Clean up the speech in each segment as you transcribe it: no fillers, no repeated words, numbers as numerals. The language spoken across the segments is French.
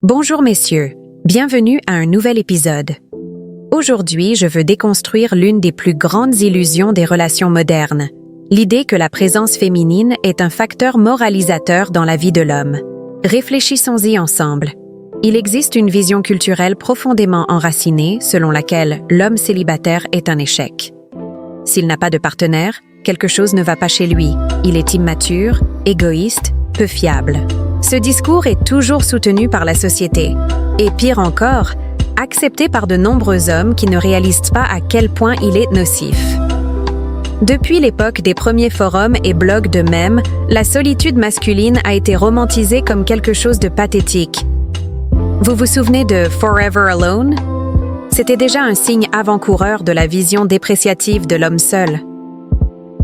Bonjour messieurs, bienvenue à un nouvel épisode. Aujourd'hui, je veux déconstruire l'une des plus grandes illusions des relations modernes, l'idée que la présence féminine est un facteur moralisateur dans la vie de l'homme. Réfléchissons-y ensemble. Il existe une vision culturelle profondément enracinée selon laquelle l'homme célibataire est un échec. S'il n'a pas de partenaire, quelque chose ne va pas chez lui. Il est immature, égoïste, peu fiable. Ce discours est toujours soutenu par la société. Et pire encore, accepté par de nombreux hommes qui ne réalisent pas à quel point il est nocif. Depuis l'époque des premiers forums et blogs de mèmes, la solitude masculine a été romantisée comme quelque chose de pathétique. Vous vous souvenez de Forever Alone? C'était déjà un signe avant-coureur de la vision dépréciative de l'homme seul.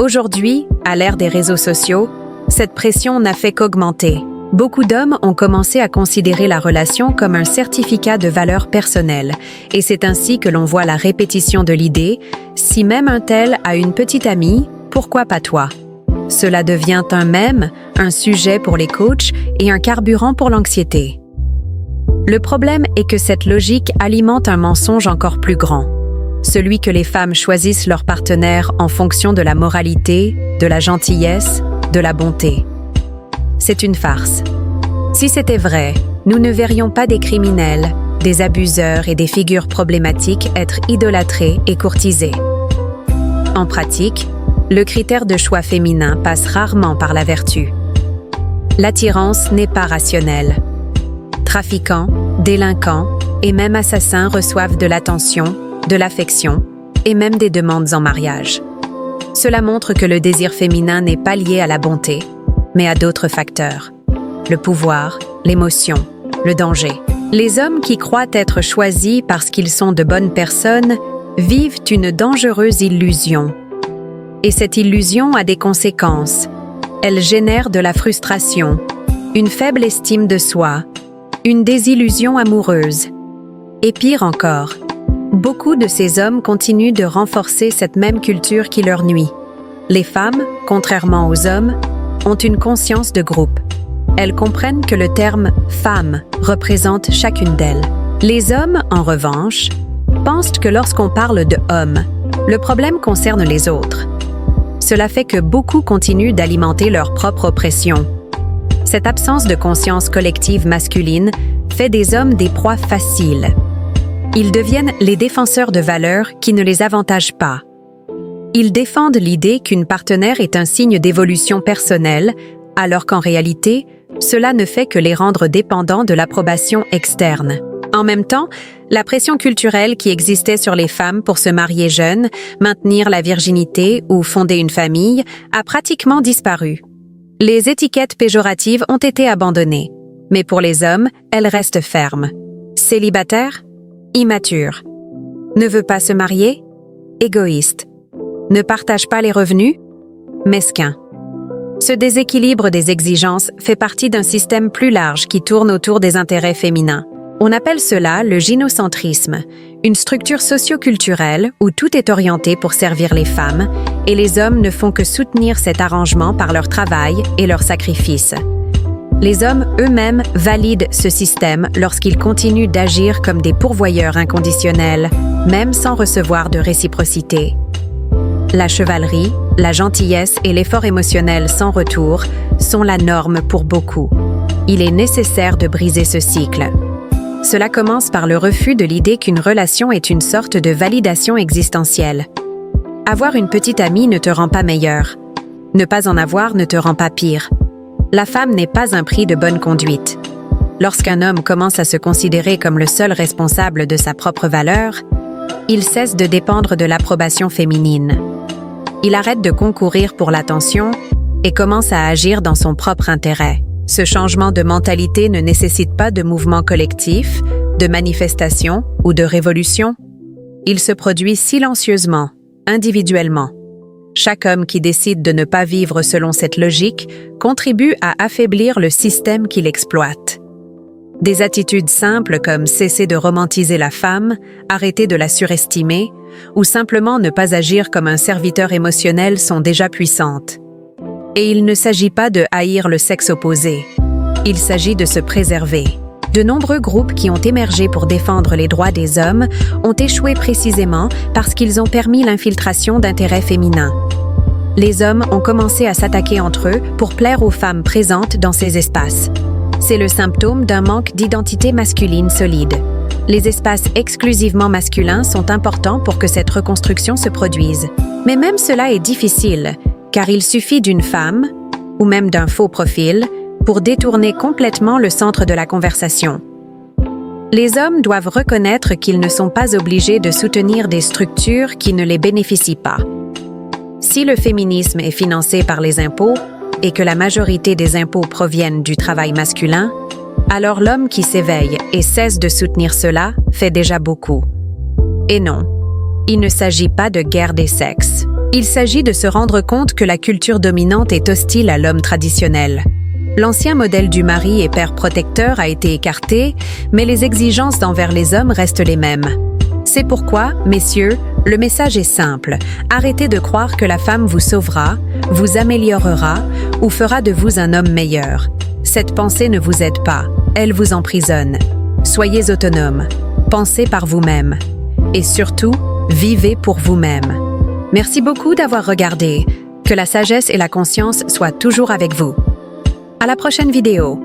Aujourd'hui, à l'ère des réseaux sociaux, cette pression n'a fait qu'augmenter. Beaucoup d'hommes ont commencé à considérer la relation comme un certificat de valeur personnelle, et c'est ainsi que l'on voit la répétition de l'idée « si même un tel a une petite amie, pourquoi pas toi ?» Cela devient un mème, un sujet pour les coachs et un carburant pour l'anxiété. Le problème est que cette logique alimente un mensonge encore plus grand, celui que les femmes choisissent leur partenaire en fonction de la moralité, de la gentillesse, de la bonté. C'est une farce. Si c'était vrai, nous ne verrions pas des criminels, des abuseurs et des figures problématiques être idolâtrés et courtisés. En pratique, le critère de choix féminin passe rarement par la vertu. L'attirance n'est pas rationnelle. Trafiquants, délinquants et même assassins reçoivent de l'attention, de l'affection et même des demandes en mariage. Cela montre que le désir féminin n'est pas lié à la bonté, mais à d'autres facteurs. Le pouvoir, l'émotion, le danger. Les hommes qui croient être choisis parce qu'ils sont de bonnes personnes vivent une dangereuse illusion. Et cette illusion a des conséquences. Elle génère de la frustration, une faible estime de soi, une désillusion amoureuse. Et pire encore, beaucoup de ces hommes continuent de renforcer cette même culture qui leur nuit. Les femmes, contrairement aux hommes, ont une conscience de groupe. Elles comprennent que le terme « femme » représente chacune d'elles. Les hommes, en revanche, pensent que lorsqu'on parle de « homme », le problème concerne les autres. Cela fait que beaucoup continuent d'alimenter leur propre oppression. Cette absence de conscience collective masculine fait des hommes des proies faciles. Ils deviennent les défenseurs de valeurs qui ne les avantagent pas. Ils défendent l'idée qu'une partenaire est un signe d'évolution personnelle, alors qu'en réalité, cela ne fait que les rendre dépendants de l'approbation externe. En même temps, la pression culturelle qui existait sur les femmes pour se marier jeunes, maintenir la virginité ou fonder une famille a pratiquement disparu. Les étiquettes péjoratives ont été abandonnées, mais pour les hommes, elles restent fermes. Célibataire? Immature. Ne veut pas se marier? Égoïste. Ne partage pas les revenus? Mesquin. Ce déséquilibre des exigences fait partie d'un système plus large qui tourne autour des intérêts féminins. On appelle cela le gynocentrisme, une structure socio-culturelle où tout est orienté pour servir les femmes, et les hommes ne font que soutenir cet arrangement par leur travail et leur sacrifice. Les hommes eux-mêmes valident ce système lorsqu'ils continuent d'agir comme des pourvoyeurs inconditionnels, même sans recevoir de réciprocité. La chevalerie, la gentillesse et l'effort émotionnel sans retour sont la norme pour beaucoup. Il est nécessaire de briser ce cycle. Cela commence par le refus de l'idée qu'une relation est une sorte de validation existentielle. Avoir une petite amie ne te rend pas meilleur. Ne pas en avoir ne te rend pas pire. La femme n'est pas un prix de bonne conduite. Lorsqu'un homme commence à se considérer comme le seul responsable de sa propre valeur, il cesse de dépendre de l'approbation féminine. Il arrête de concourir pour l'attention et commence à agir dans son propre intérêt. Ce changement de mentalité ne nécessite pas de mouvement collectif, de manifestation ou de révolution. Il se produit silencieusement, individuellement. Chaque homme qui décide de ne pas vivre selon cette logique contribue à affaiblir le système qui l'exploite. Des attitudes simples comme cesser de romantiser la femme, arrêter de la surestimer, ou simplement ne pas agir comme un serviteur émotionnel sont déjà puissantes. Et il ne s'agit pas de haïr le sexe opposé. Il s'agit de se préserver. De nombreux groupes qui ont émergé pour défendre les droits des hommes ont échoué précisément parce qu'ils ont permis l'infiltration d'intérêts féminins. Les hommes ont commencé à s'attaquer entre eux pour plaire aux femmes présentes dans ces espaces. C'est le symptôme d'un manque d'identité masculine solide. Les espaces exclusivement masculins sont importants pour que cette reconstruction se produise. Mais même cela est difficile, car il suffit d'une femme, ou même d'un faux profil, pour détourner complètement le centre de la conversation. Les hommes doivent reconnaître qu'ils ne sont pas obligés de soutenir des structures qui ne les bénéficient pas. Si le féminisme est financé par les impôts et que la majorité des impôts proviennent du travail masculin, alors l'homme qui s'éveille et cesse de soutenir cela fait déjà beaucoup. Et non, il ne s'agit pas de guerre des sexes. Il s'agit de se rendre compte que la culture dominante est hostile à l'homme traditionnel. L'ancien modèle du mari et père protecteur a été écarté, mais les exigences envers les hommes restent les mêmes. C'est pourquoi, messieurs, le message est simple. Arrêtez de croire que la femme vous sauvera, vous améliorera ou fera de vous un homme meilleur. Cette pensée ne vous aide pas, elle vous emprisonne. Soyez autonome, pensez par vous-même. Et surtout, vivez pour vous-même. Merci beaucoup d'avoir regardé. Que la sagesse et la conscience soient toujours avec vous. À la prochaine vidéo.